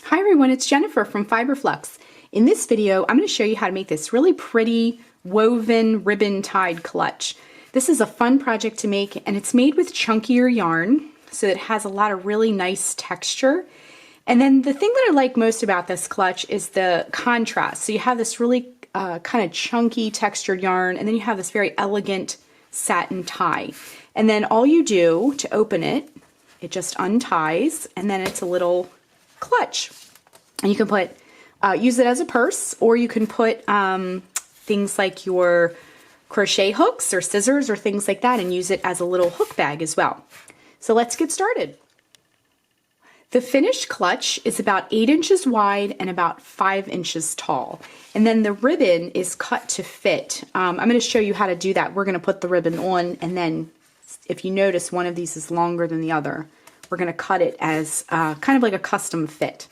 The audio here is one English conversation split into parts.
Hi everyone, it's Jennifer from Flux. In this video, I'm going to show you how to make this really pretty woven ribbon tied clutch. This is a fun project to make, and it's made with chunkier yarn, so it has a lot of really nice texture. And then the thing that I like most about this clutch is the contrast. So you have this really kind of chunky textured yarn, and then you have this very elegant satin tie. And then all you do to open it, it just unties, and then it's a little clutch. And you can put use it as a purse, or you can put things like your crochet hooks or scissors or things like that and use it as a little hook bag as well. So let's get started. The finished clutch is about 8 inches wide and about 5 inches tall. And then the ribbon is cut to fit. I'm going to show you how to do that. We're going to put the ribbon on, and then if you notice one of these is longer than the other, we're going to cut it as kind of like a custom fit.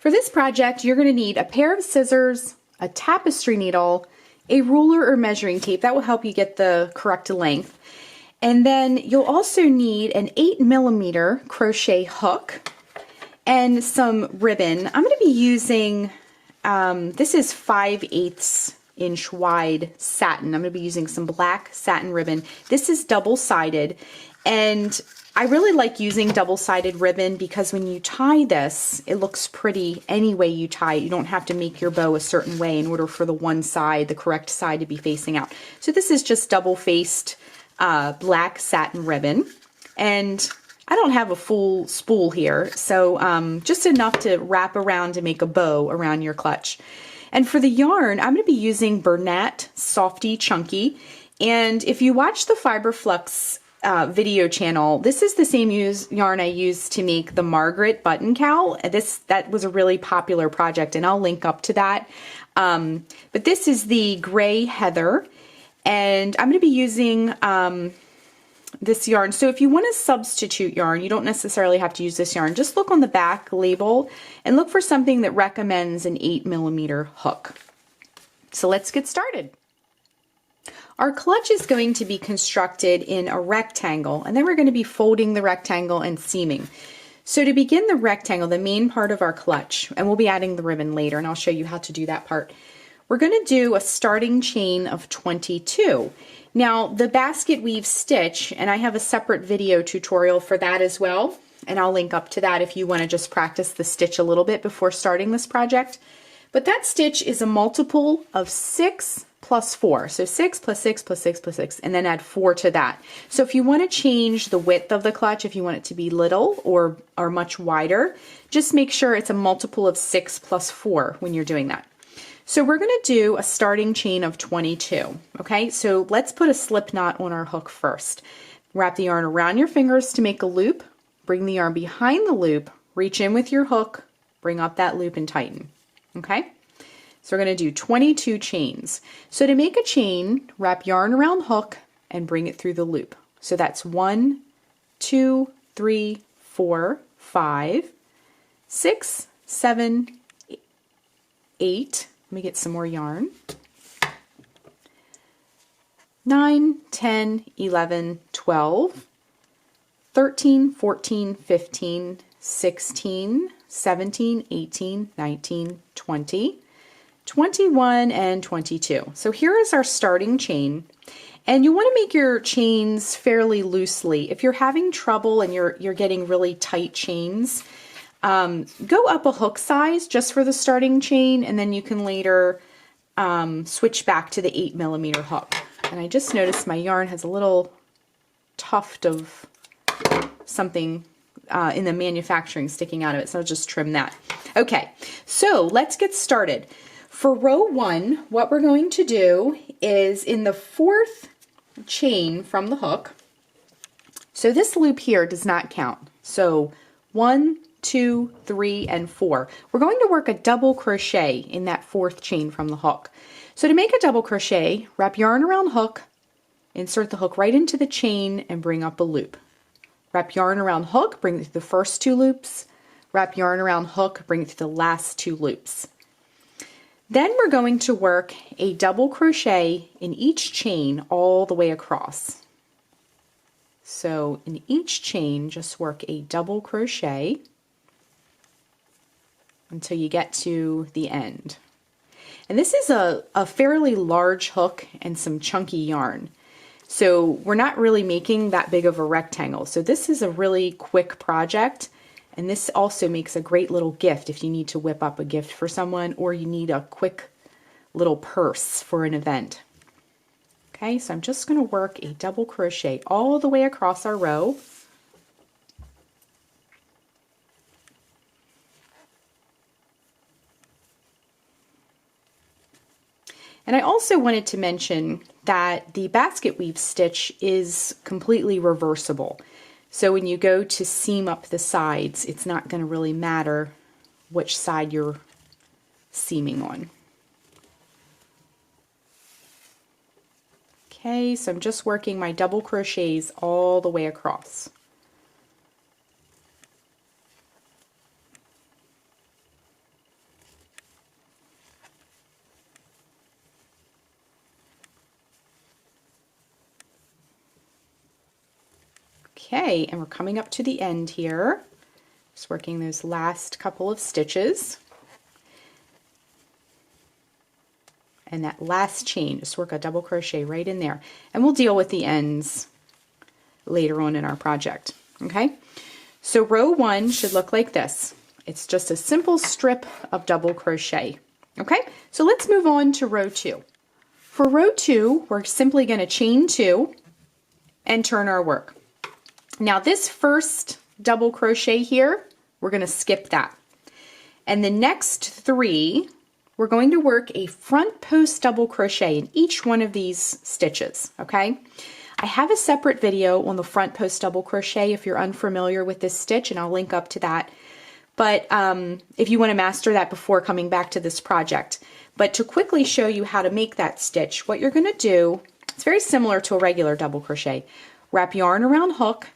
For this project, you're going to need a pair of scissors, a tapestry needle, a ruler or measuring tape. That will help you get the correct length. And then you'll also need an 8mm crochet hook and some ribbon. I'm going to be using, this is 5/8 inch wide satin. I'm going to be using some black satin ribbon. This is double-sided, and I really like using double-sided ribbon because when you tie this, it looks pretty any way you tie it. You don't have to make your bow a certain way in order for the one side, the correct side, to be facing out. So this is just double-faced black satin ribbon, and I don't have a full spool here, so just enough to wrap around to make a bow around your clutch. And for the yarn, I'm going to be using Bernat Softy Chunky, and if you watch the Flux video channel, this is the same yarn I used to make the Margaret button cowl. That was a really popular project, and I'll link up to that. But this is the gray heather, and I'm going to be using this yarn. So if you want to substitute yarn, you don't necessarily have to use this yarn. Just look on the back label and look for something that recommends an 8mm hook. So let's get started. Our clutch is going to be constructed in a rectangle, and then we're going to be folding the rectangle and seaming. So to begin the rectangle, the main part of our clutch, and we'll be adding the ribbon later, and I'll show you how to do that part, we're going to do a starting chain of 22. Now, the basket weave stitch, and I have a separate video tutorial for that as well, and I'll link up to that if you want to just practice the stitch a little bit before starting this project. But that stitch is a multiple of 6 plus 4. So 6 plus 6 plus 6 plus 6, and then add 4 to that. So if you want to change the width of the clutch, if you want it to be little or much wider, just make sure it's a multiple of 6 plus 4 when you're doing that. So we're going to do a starting chain of 22. Okay, so let's put a slip knot on our hook first. Wrap the yarn around your fingers to make a loop. Bring the yarn behind the loop, reach in with your hook, bring up that loop and tighten. Okay, so we're going to do 22 chains. So to make a chain, wrap yarn around hook and bring it through the loop. So that's 1, 2, 3, 4, 5, 6, 7, 8. Let me get some more yarn. 9, 10, 11, 12, 13, 14, 15, 16, 17, 18, 19, 20, 21, and 22. So here is our starting chain. And you want to make your chains fairly loosely. If you're having trouble and you're getting really tight chains, go up a hook size just for the starting chain, and then you can later switch back to the 8mm hook. And I just noticed my yarn has a little tuft of something in the manufacturing sticking out of it, so I'll just trim that. Okay, so let's get started. For row 1, what we're going to do is in the 4th chain from the hook, so this loop here does not count. So 1, 2, 3, and 4. We're going to work a double crochet in that 4th chain from the hook. So to make a double crochet, wrap yarn around hook, insert the hook right into the chain, and bring up a loop. Wrap yarn around hook, bring it through the first 2 loops. Wrap yarn around hook, bring it through the last 2 loops. Then we're going to work a double crochet in each chain all the way across. So in each chain, just work a double crochet until you get to the end. And this is a fairly large hook and some chunky yarn. So we're not really making that big of a rectangle. So this is a really quick project. And this also makes a great little gift if you need to whip up a gift for someone, or you need a quick little purse for an event. Okay, so I'm just going to work a double crochet all the way across our row. And I also wanted to mention that the basket weave stitch is completely reversible. So when you go to seam up the sides, it's not going to really matter which side you're seaming on. Okay, so I'm just working my double crochets all the way across. Okay, and we're coming up to the end here. Just working those last couple of stitches. And that last chain, just work a double crochet right in there. And we'll deal with the ends later on in our project. Okay, so row 1 should look like this. It's just a simple strip of double crochet. Okay, so let's move on to row 2. For row 2, we're simply going to chain 2 and turn our work. Now this first double crochet here, we're going to skip that. And the next 3, we're going to work a front post double crochet in each one of these stitches, okay? I have a separate video on the front post double crochet if you're unfamiliar with this stitch, and I'll link up to that. But if you want to master that before coming back to this project. But to quickly show you how to make that stitch, what you're going to do, it's very similar to a regular double crochet. Wrap yarn around hook,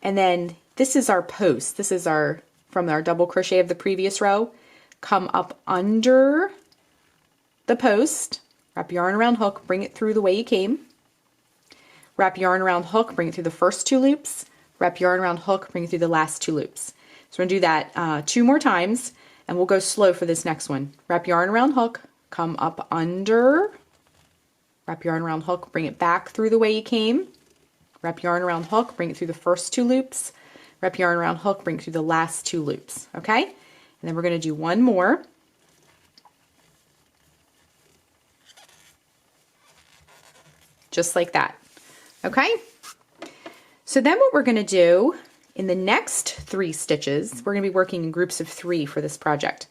and then this is our post. This is from our double crochet of the previous row. Come up under the post, wrap yarn around hook, bring it through the way you came. Wrap yarn around hook, bring it through the first 2 loops. Wrap yarn around hook, bring it through the last 2 loops. So we're going to do that 2 more times, and we'll go slow for this next one. Wrap yarn around hook, come up under, wrap yarn around hook, bring it back through the way you came. Wrap yarn around hook, bring it through the first 2 loops. Wrap yarn around hook, bring it through the last 2 loops, okay? And then we're going to do one more. Just like that, okay? So then what we're going to do in the next 3 stitches, we're going to be working in groups of 3 for this project.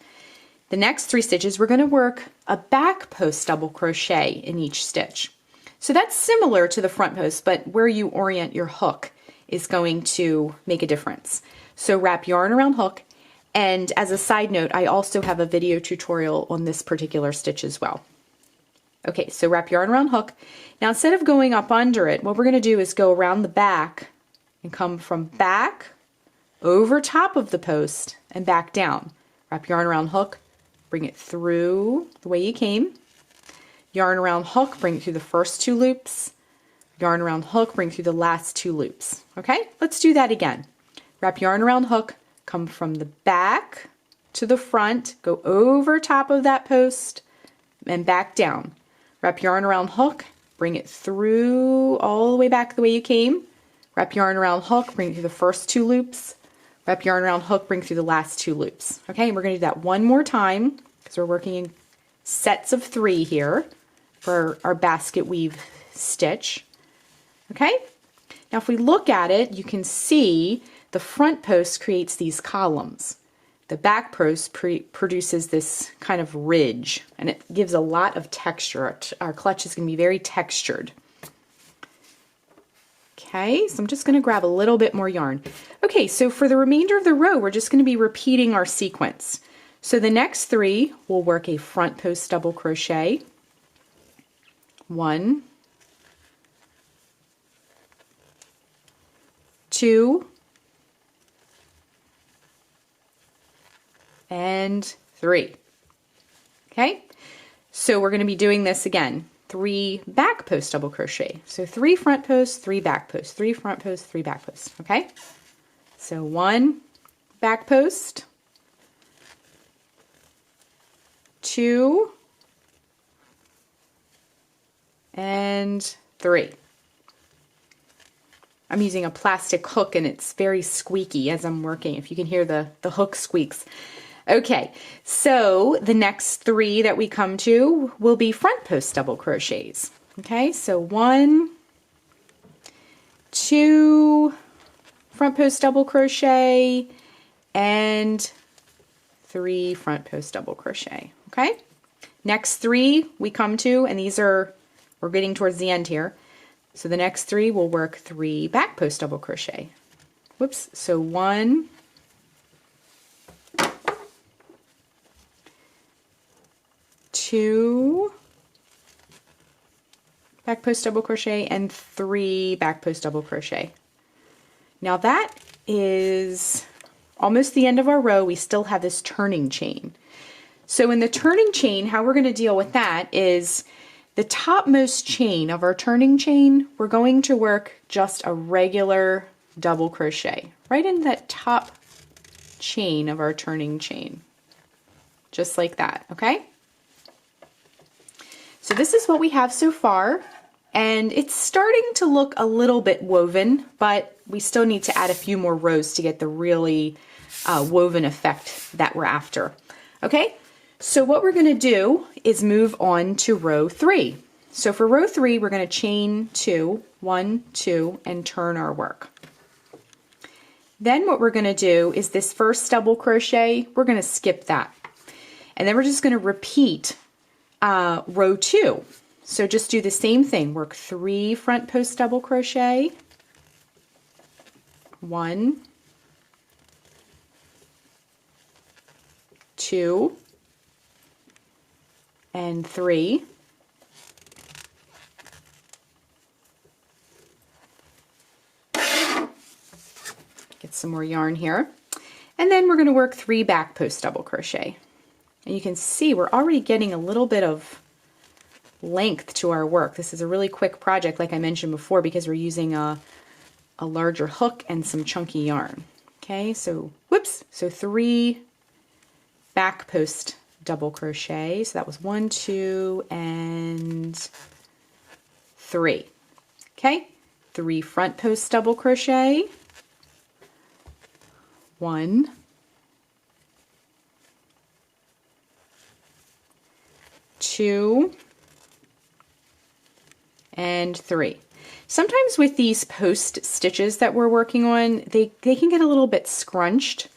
The next 3 stitches, we're going to work a back post double crochet in each stitch. So that's similar to the front post, but where you orient your hook is going to make a difference. So wrap yarn around hook, and as a side note, I also have a video tutorial on this particular stitch as well. Okay, so wrap yarn around hook. Now instead of going up under it, what we're going to do is go around the back and come from back over top of the post and back down. Wrap yarn around hook, bring it through the way you came. Yarn around hook, bring it through the first 2 loops. Yarn around hook, bring it through the last 2 loops. Okay, let's do that again. Wrap yarn around hook, come from the back to the front, go over top of that post, and back down. Wrap yarn around hook, bring it through all the way back the way you came. Wrap yarn around hook, bring it through the first 2 loops. Wrap yarn around hook, bring it through the last 2 loops. Okay, and we're going to do that one more time because we're working in sets of 3 here for our basket weave stitch. Okay, now if we look at it, you can see the front post creates these columns. The back post produces this kind of ridge, and it gives a lot of texture. Our clutch is going to be very textured. Okay, so I'm just going to grab a little bit more yarn. Okay, so for the remainder of the row, we're just going to be repeating our sequence. So the next 3, we'll work a front post double crochet. 1, 2, and 3. Okay, so we're going to be doing this again. 3 back post double crochet. So 3 front posts, 3 back posts, 3 front posts, 3 back posts. Okay, so 1 back post, 2, and 3. I'm using a plastic hook and it's very squeaky as I'm working, if you can hear the hook squeaks. Okay, so the next 3 that we come to will be front post double crochets. Okay, so 1, 2 front post double crochet, and 3 front post double crochet. Okay, next 3 we come to, and these are, we're getting towards the end here. So the next 3 will work 3 back post double crochet. Whoops, so 1, 2 back post double crochet, and 3 back post double crochet. Now that is almost the end of our row. We still have this turning chain. So in the turning chain, how we're going to deal with that is the topmost chain of our turning chain, we're going to work just a regular double crochet right in that top chain of our turning chain, just like that. Okay, so this is what we have so far, and it's starting to look a little bit woven, but we still need to add a few more rows to get the really woven effect that we're after. Okay, so what we're going to do is move on to row 3. So for row 3, we're going to chain 2, 1, 2, and turn our work. Then what we're going to do is this first double crochet, we're going to skip that. And then we're just going to repeat row 2. So just do the same thing, work 3 front post double crochet, 1, 2, and 3. Get some more yarn here. And then we're going to work 3 back post double crochet. And you can see we're already getting a little bit of length to our work. This is a really quick project, like I mentioned before, because we're using a larger hook and some chunky yarn. Okay, so whoops, so 3 back post double crochet. So that was 1, 2, and 3. Okay, 3 front post double crochet, 1, 2, and 3. Sometimes with these post stitches that we're working on, they can get a little bit scrunched.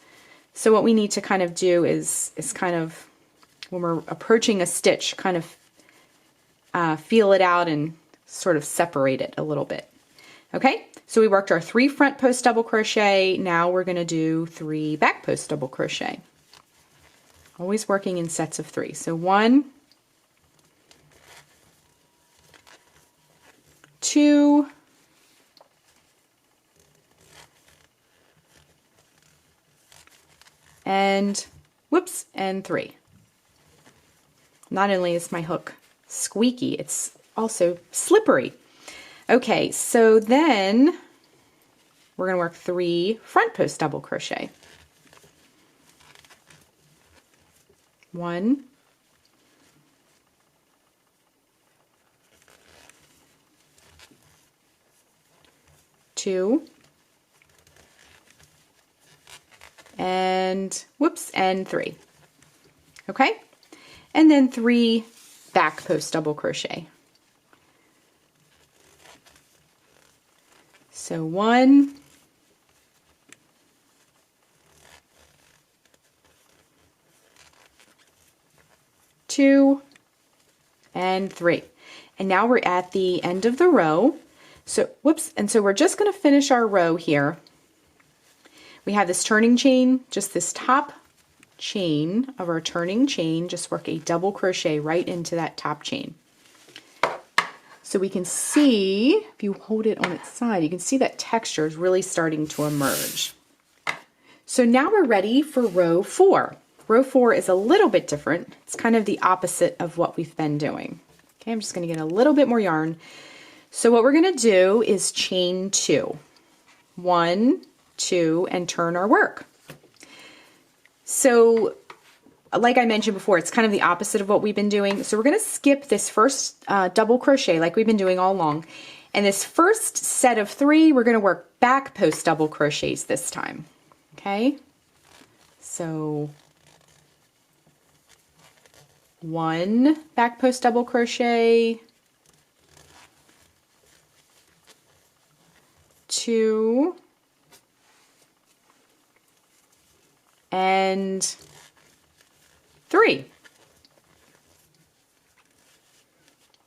So what we need to kind of do is kind of, when we're approaching a stitch, kind of feel it out and sort of separate it a little bit. Okay, so we worked our 3 front post double crochet. Now we're going to do 3 back post double crochet. Always working in sets of 3. So 1, 2, and whoops, and 3. Not only is my hook squeaky, it's also slippery. Okay, so then we're going to work 3 front post double crochet. 1, 2, and whoops, and 3. Okay, and then 3 back post double crochet. So 1, 2, and 3. And now we're at the end of the row. So whoops, and so we're just going to finish our row here. We have this turning chain, just this top chain of our turning chain, just work a double crochet right into that top chain. So we can see, if you hold it on its side, you can see that texture is really starting to emerge. So now we're ready for row 4. Row 4 is a little bit different. It's kind of the opposite of what we've been doing. Okay, I'm just going to get a little bit more yarn. So what we're going to do is chain 2. 1, 2, and turn our work. So like I mentioned before, it's kind of the opposite of what we've been doing. So we're going to skip this first double crochet like we've been doing all along. And this first set of 3, we're going to work back post double crochets this time. Okay, so 1 back post double crochet, 2, and 3.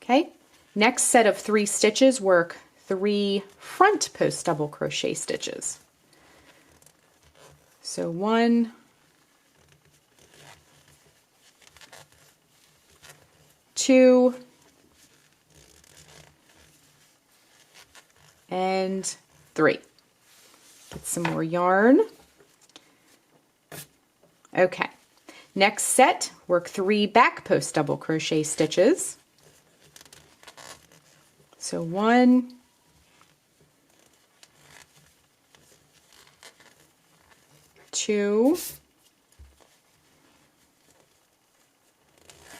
Okay, next set of 3 stitches, work 3 front post double crochet stitches. So 1, 2, and 3. Get some more yarn. Okay, next set, work 3 back post double crochet stitches. So 1, 2,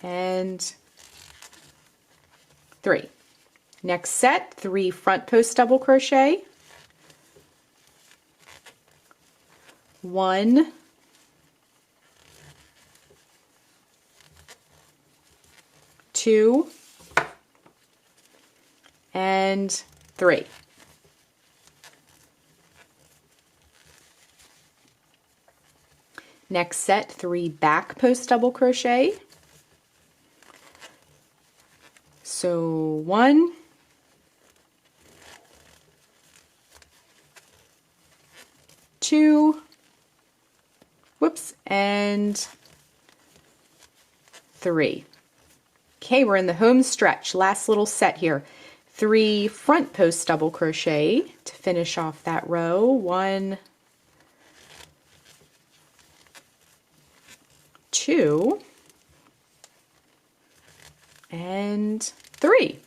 and 3. Next set, 3 front post double crochet. 1, 2, and 3. Next set, 3 back post double crochet. So 1, 2, whoops, and 3. Okay, we're in the home stretch, last little set here. 3 front post double crochet to finish off that row. 1, 2, and 3.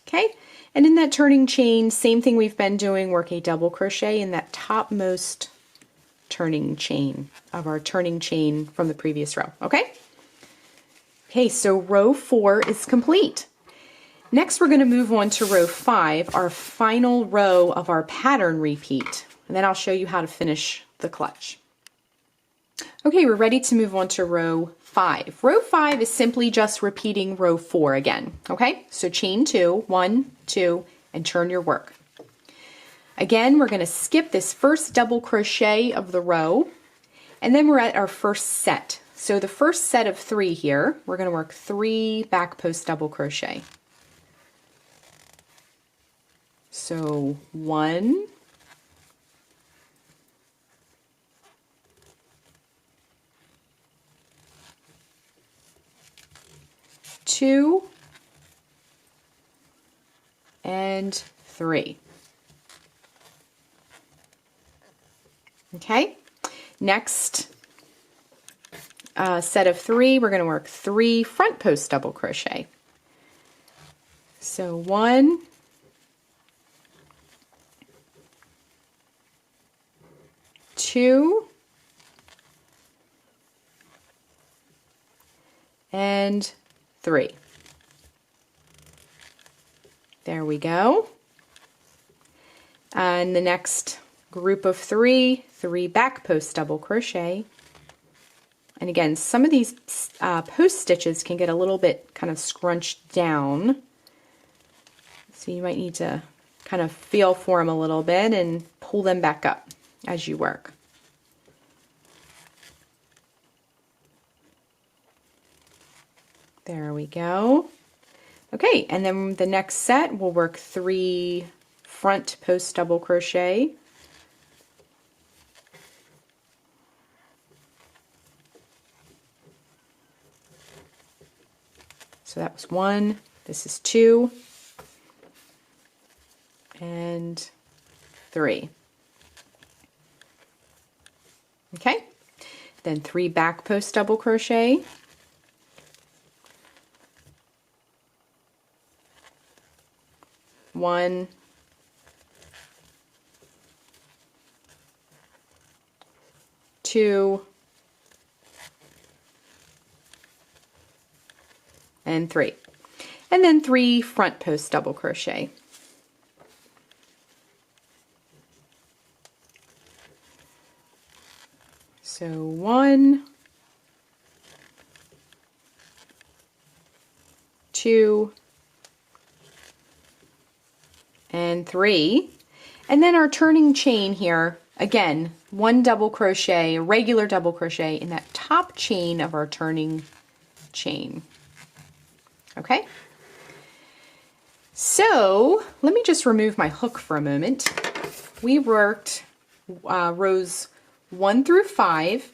Okay, and in that turning chain, same thing we've been doing, work a double crochet in that topmost turning chain of our turning chain from the previous row. Okay? Okay, so row 4 is complete. Next, we're going to move on to row 5, our final row of our pattern repeat, and then I'll show you how to finish the clutch. Okay, we're ready to move on to row 5. Row 5 is simply just repeating row 4 again. Okay, so chain 2, 1, 2, and turn your work. Again, we're going to skip this first double crochet of the row, and then we're at our first set. So the first set of 3 here, we're going to work 3 back post double crochet. So 1, 2, and 3. Okay, next set of 3, we're going to work 3 front post double crochet. So 1, 2, and 3. There we go. And the next group of 3, 3 back post double crochet. And again, some of these post stitches can get a little bit kind of scrunched down. So you might need to kind of feel for them a little bit and pull them back up as you work. There we go. Okay, and then the next set we'll work 3 front post double crochet. So that was 1, this is 2, and 3. Okay, then 3 back post double crochet. One, 2, and 3. And then 3 front post double crochet. So 1, 2, and 3. And then our turning chain here, again, 1 double crochet, a regular double crochet in that top chain of our turning chain. Okay? So let me just remove my hook for a moment. We worked rows 1 through 5.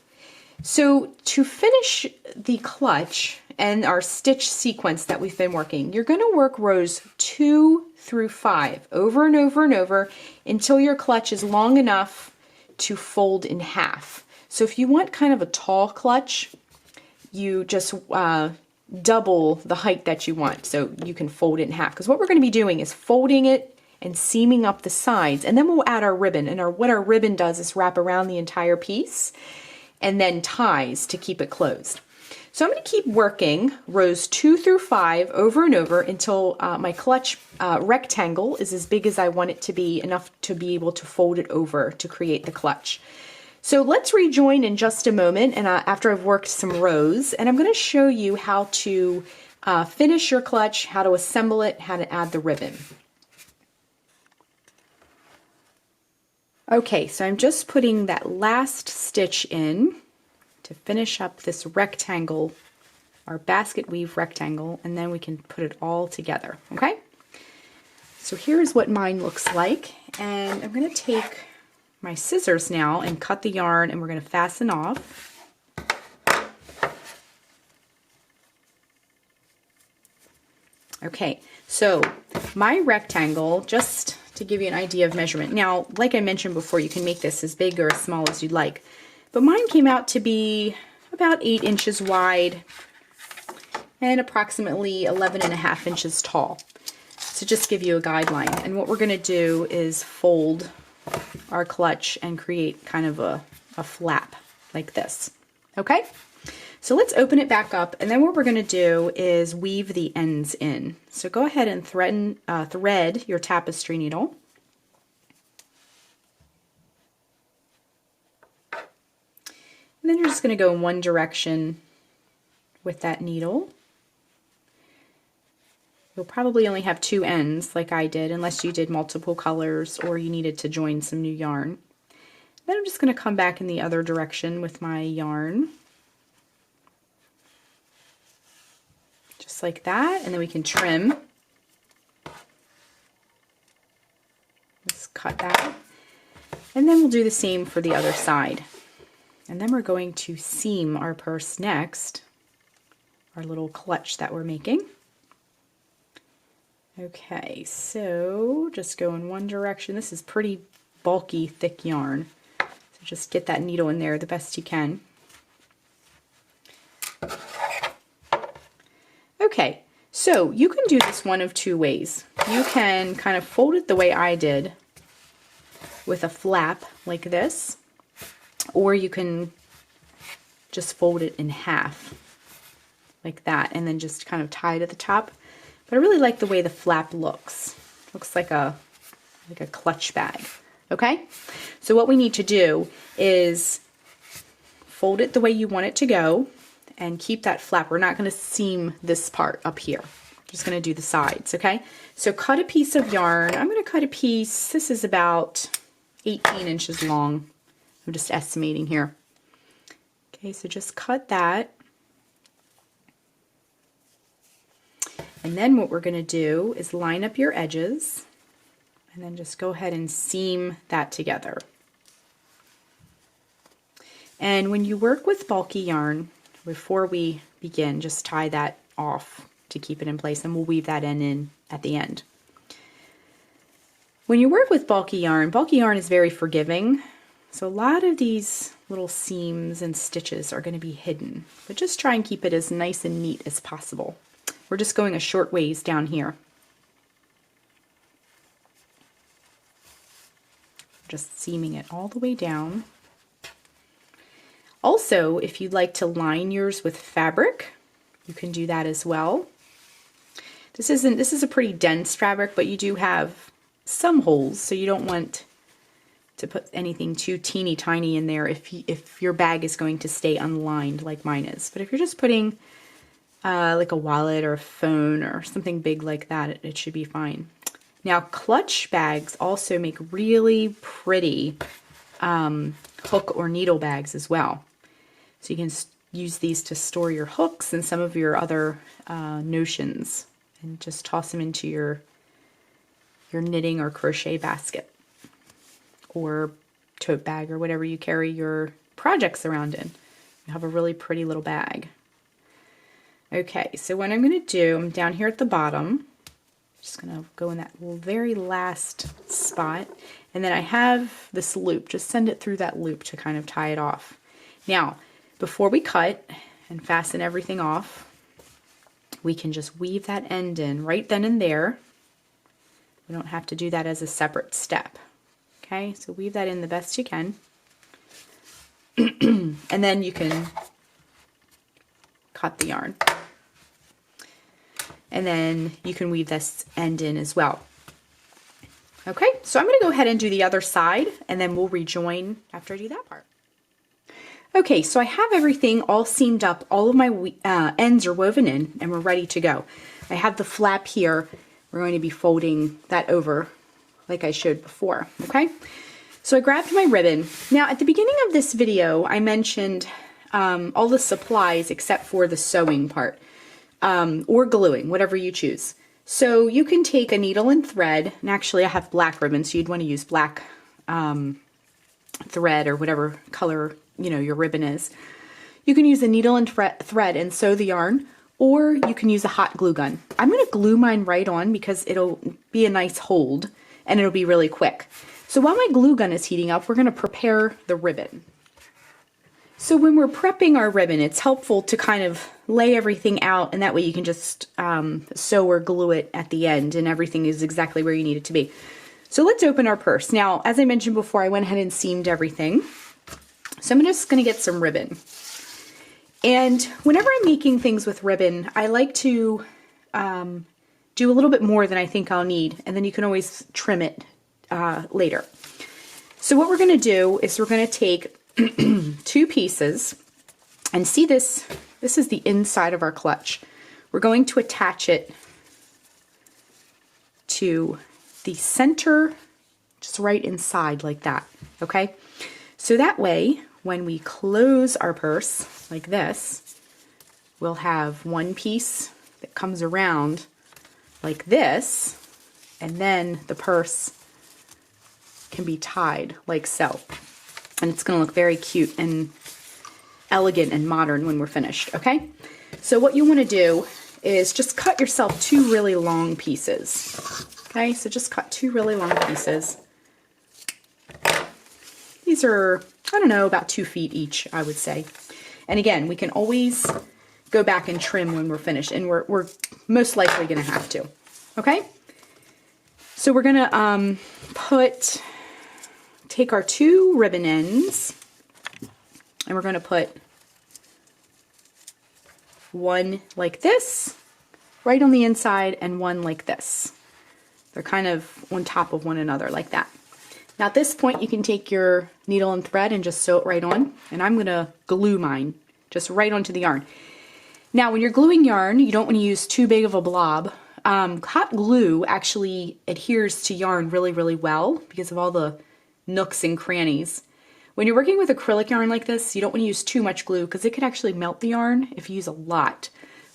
So to finish the clutch and our stitch sequence that we've been working, you're going to work rows 2 through 5 over and over and over until your clutch is long enough to fold in half. So if you want kind of a tall clutch, you just double the height that you want so you can fold it in half. Because what we're going to be doing is folding it and seaming up the sides, and then we'll add our ribbon. And what our ribbon does is wrap around the entire piece and then ties to keep it closed. So I'm going to keep working rows 2 through 5 over and over until my clutch rectangle is as big as I want it to be, enough to be able to fold it over to create the clutch. So let's rejoin in just a moment, and after I've worked some rows, and I'm going to show you how to finish your clutch, how to assemble it, how to add the ribbon. Okay, so I'm just putting that last stitch in to finish up this rectangle, our basket weave rectangle, and then we can put it all together, okay? So here's what mine looks like, and I'm going to take my scissors now and cut the yarn, and we're going to fasten off. Okay, so my rectangle, just to give you an idea of measurement. Now, like I mentioned before, you can make this as big or as small as you'd like, but mine came out to be about 8 inches wide and approximately 11.5 inches tall. So just give you a guideline. And what we're going to do is fold our clutch and create kind of a flap like this. Okay? So let's open it back up, and then what we're going to do is weave the ends in. So go ahead and thread your tapestry needle. And then you're just going to go in one direction with that needle. You'll probably only have 2 ends like I did, unless you did multiple colors or you needed to join some new yarn. Then I'm just going to come back in the other direction with my yarn. Just like that, and then we can trim. Just cut that. And then we'll do the same for the other side. And then we're going to seam our purse next, our little clutch that we're making. Okay, so just go in one direction. This is pretty bulky, thick yarn. So just get that needle in there the best you can. Okay, so you can do this one of 2 ways. You can kind of fold it the way I did with a flap like this, or you can just fold it in half like that and then just kind of tie it at the top. But I really like the way the flap looks. Looks like a clutch bag. Okay? So what we need to do is fold it the way you want it to go and keep that flap. We're not going to seam this part up here. We're just going to do the sides, okay? So cut a piece of yarn. I'm going to cut a piece. This is about 18 inches long. I'm just estimating here. Okay, so just cut that. And then what we're going to do is line up your edges and then just go ahead and seam that together. And when you work with bulky yarn, before we begin, just tie that off to keep it in place, and we'll weave that in at the end. When you work with bulky yarn is very forgiving. So a lot of these little seams and stitches are going to be hidden, but just try and keep it as nice and neat as possible. We're just going a short ways down here. Just seaming it all the way down. Also, if you'd like to line yours with fabric, you can do that as well. This is a pretty dense fabric, but you do have some holes, so you don't want to put anything too teeny tiny in there if your bag is going to stay unlined like mine is. But if you're just putting like a wallet or a phone or something big like that, it should be fine. Now, clutch bags also make really pretty hook or needle bags as well. So you can use these to store your hooks and some of your other notions, and just toss them into your knitting or crochet basket or tote bag or whatever you carry your projects around in. You have a really pretty little bag. Okay, so what I'm going to do, I'm down here at the bottom, just going to go in that very last spot, and then I have this loop. Just send it through that loop to kind of tie it off. Now, before we cut and fasten everything off, we can just weave that end in right then and there. We don't have to do that as a separate step. Okay, so weave that in the best you can. And then you can cut the yarn. And then you can weave this end in as well. Okay, so I'm going to go ahead and do the other side, and then we'll rejoin after I do that part. Okay, so I have everything all seamed up. All of my ends are woven in, and we're ready to go. I have the flap here. We're going to be folding that over like I showed before, okay? So I grabbed my ribbon. Now, at the beginning of this video, I mentioned all the supplies except for the sewing part, or gluing, whatever you choose. So you can take a needle and thread, and actually I have black ribbon, so you'd want to use black thread or whatever color your ribbon is. You can use a needle and thread and sew the yarn, or you can use a hot glue gun. I'm going to glue mine right on because it'll be a nice hold and it'll be really quick. So while my glue gun is heating up, we're going to prepare the ribbon. So when we're prepping our ribbon, it's helpful to kind of lay everything out, and that way you can just sew or glue it at the end and everything is exactly where you need it to be. So let's open our purse. Now, as I mentioned before, I went ahead and seamed everything. So I'm just going to get some ribbon. And whenever I'm making things with ribbon, I like to do a little bit more than I think I'll need, and then you can always trim it later. So what we're going to do is we're going to take 2 pieces, and see this is the inside of our clutch. We're going to attach it to the center, just right inside like that, okay? So that way, when we close our purse like this, we'll have one piece that comes around like this, and then the purse can be tied like so. And it's going to look very cute and elegant and modern when we're finished, okay? So what you want to do is just cut yourself 2 really long pieces, okay? So just cut 2 really long pieces. These are, I don't know, about 2 feet each, I would say. And again, we can always go back and trim when we're finished, and we're most likely going to have to, okay? So we're going to take our 2 ribbon ends, and we're going to put one like this right on the inside and one like this. They're kind of on top of one another like that. Now at this point you can take your needle and thread and just sew it right on, and I'm going to glue mine just right onto the yarn. Now when you're gluing yarn, you don't want to use too big of a blob. Hot glue actually adheres to yarn really, really well because of all the nooks and crannies. When you're working with acrylic yarn like this, you don't want to use too much glue because it could actually melt the yarn if you use a lot.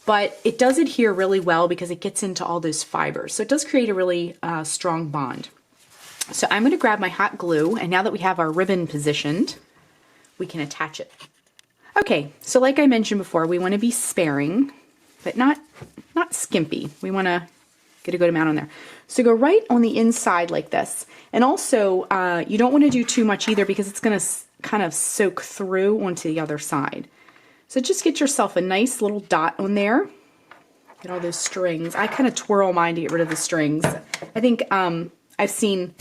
But it does adhere really well because it gets into all those fibers. So it does create a really strong bond. So I'm going to grab my hot glue, and now that we have our ribbon positioned, we can attach it. Okay, so like I mentioned before, we want to be sparing, but not skimpy. We want to get a good amount on there. So go right on the inside like this. And also, you don't want to do too much either because it's going to kind of soak through onto the other side. So just get yourself a nice little dot on there. Get all those strings. I kind of twirl mine to get rid of the strings. I think I've seen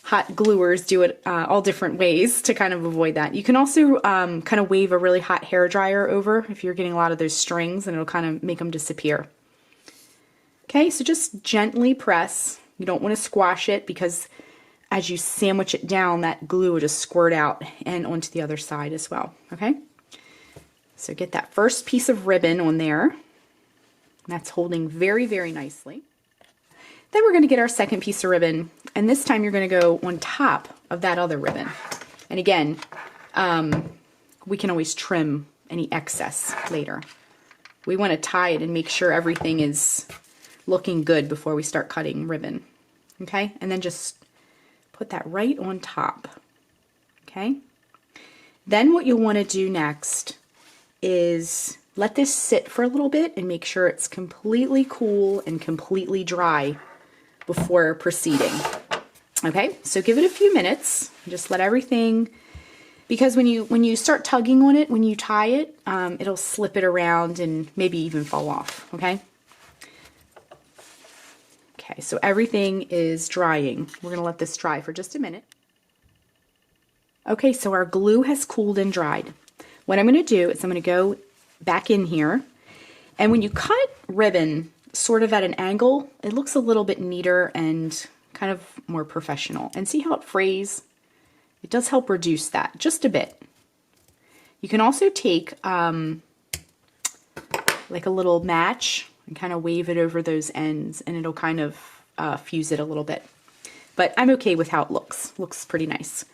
hot gluers do it all different ways to kind of avoid that. You can also kind of wave a really hot hair dryer over if you're getting a lot of those strings, and it'll kind of make them disappear. Okay, so just gently press. You don't want to squash it because as you sandwich it down, that glue will just squirt out and onto the other side as well, okay? So get that first piece of ribbon on there. That's holding very, very nicely. Then we're going to get our second piece of ribbon, and this time you're going to go on top of that other ribbon. And again, we can always trim any excess later. We want to tie it and make sure everything is looking good before we start cutting ribbon, okay? And then just put that right on top, okay? Then what you'll want to do next is let this sit for a little bit and make sure it's completely cool and completely dry before proceeding. Okay, so give it a few minutes, just let everything, because when you start tugging on it, when you tie it, it'll slip it around and maybe even fall off, okay? Okay, so everything is drying. We're gonna let this dry for just a minute. Okay, so our glue has cooled and dried. What I'm gonna do is I'm gonna go back in here, and when you cut ribbon sort of at an angle, it looks a little bit neater and kind of more professional. And see how it frays? It does help reduce that just a bit. You can also take like a little match and kind of wave it over those ends, and it'll kind of fuse it a little bit. But I'm okay with how it looks. Looks pretty nice.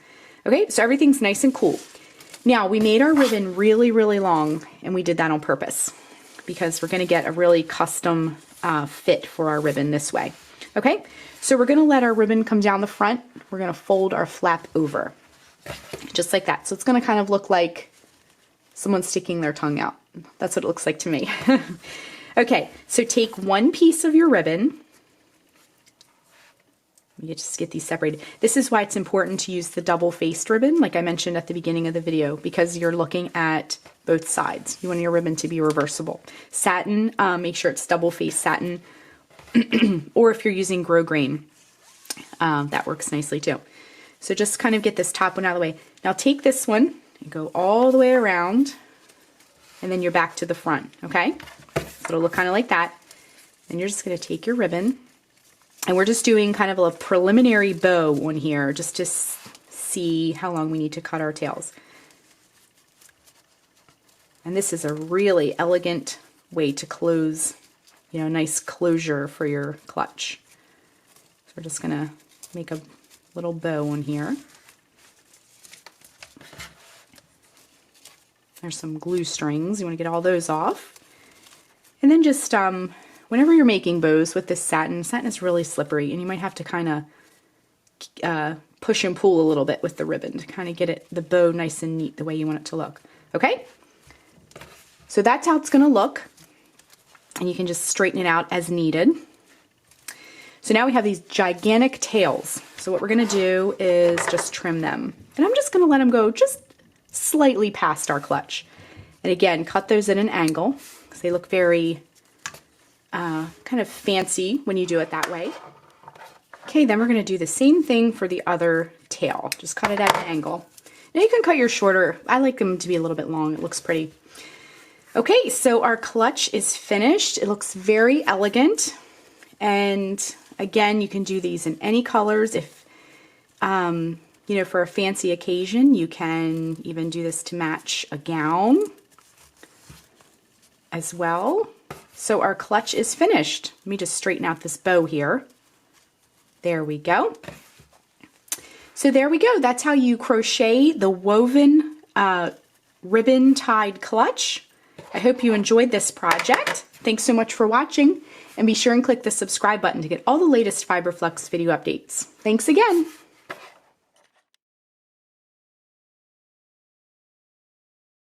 Okay, so everything's nice and cool. Now, we made our ribbon really, really long, and we did that on purpose because we're going to get a really custom fit for our ribbon this way. Okay, so we're going to let our ribbon come down the front. We're going to fold our flap over, just like that. So it's going to kind of look like someone sticking their tongue out. That's what it looks like to me. Okay, so take one piece of your ribbon. You just get these separated. This is why it's important to use the double-faced ribbon, like I mentioned at the beginning of the video, because you're looking at both sides. You want your ribbon to be reversible. Satin, make sure it's double-faced satin, or if you're using grosgrain, that works nicely too. So just kind of get this top one out of the way. Now take this one and go all the way around, and then you're back to the front, okay? So it'll look kind of like that. Then you're just going to take your ribbon, and we're just doing kind of a preliminary bow on here just to see how long we need to cut our tails. And this is a really elegant way to close, you know, a nice closure for your clutch. So we're just going to make a little bow on here. There's some glue strings. You want to get all those off. And then just whenever you're making bows with this satin, satin is really slippery, and you might have to kind of push and pull a little bit with the ribbon to kind of get it, the bow nice and neat the way you want it to look. Okay? So that's how it's going to look, and you can just straighten it out as needed. So now we have these gigantic tails. So what we're going to do is just trim them. And I'm just going to let them go just slightly past our clutch. And again, cut those at an angle because they look very kind of fancy when you do it that way. Okay, then we're going to do the same thing for the other tail. Just cut it at an angle. Now you can cut yours shorter. I like them to be a little bit long. It looks pretty. Okay, so our clutch is finished. It looks very elegant. And again, you can do these in any colors. If, you know, for a fancy occasion, you can even do this to match a gown as well. So our clutch is finished. Let me just straighten out this bow here. There we go. So there we go. That's how you crochet the woven ribbon tied clutch. I hope you enjoyed this project. Thanks so much for watching, and be sure and click the subscribe button to get all the latest Fiber Flux video updates. Thanks again.